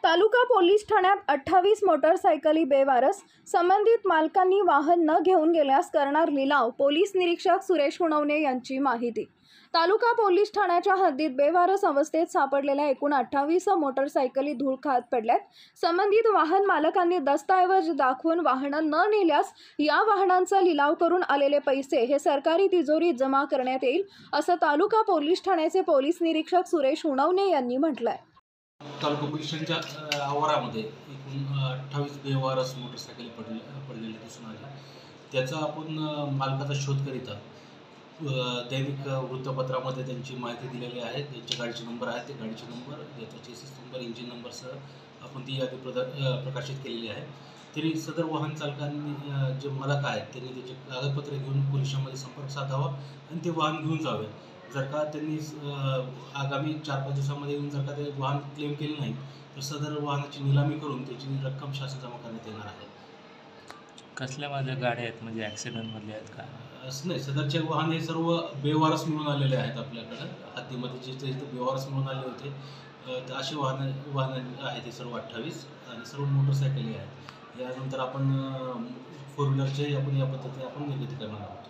तालुका police ठाण्यात 28 मोटरसायकली बेवारस. संबंधित मालकांनी वाहन न घेऊन गेल्यास करणार लिलाव. पोलीस निरीक्षक सुरेश हुणवणे यांची माहिती. तालुका पोलीस ठाण्याच्या हद्दीत बेवारस अवस्थेत सापडलेल्या एकूण 28 मोटरसायकली धूळ खात पडल्यात. संबंधित वाहन मालकांनी दस्तऐवज दाखवून वाहनं न नेल्यास या वाहनांचा लिलाव करून आलेले पैसे हे सरकारी तिजोरीत जमा करण्यात येईल, असं तालुका पोलीस ठाण्याचे पोलीस निरीक्षक सुरेश हुणवणे यांनी म्हटलंय. तालुका पोलीस स्टेशनच्या आवारामध्ये एकूण 28 बेवारस मोटरसायकली पडलेल्या दिसून आल्या. त्याचा आपण मालकाचा शोध करीत आहोत. दैनिक वृत्तपत्रामध्ये त्यांची माहिती दिलेली आहे. त्यांचे गाडीचे नंबर आहेत, ते गाडीचे नंबर, त्याचा चेसिस नंबर, इंजिन नंबरसह आपण ती यादी प्रकाशित केलेली आहे. तरी सदर वाहन चालकांनी जे मालक आहेत त्यांनी त्याचे कागदपत्रे घेऊन पोलिसांमध्ये संपर्क साधावा आणि ते वाहन घेऊन जावे. जर का त्यांनी आगामी 4-5 दिवसामध्ये येऊन जर का ते वाहन क्लेम केले नाही तर सदर वाहनाची निलामी करून त्याची रक्कम शासन जमा करण्यात येणार आहे. कसल्या माझ्या गाड्या आहेत, म्हणजे ॲक्सिडेंटमधले आहेत का? असं नाही, सदरचे वाहन हे सर्व बेवारस मिळून आलेले आहेत. आपल्याकडं हद्दीमध्ये जे बेवारस मिळून आले होते तर असे वाहन आहेत हे सर्व 28 आणि सर्व मोटरसायकली आहेत. यानंतर आपण 4 व्हीलरचे आपण या पद्धतीने आपण निर्गती करणार आहोत.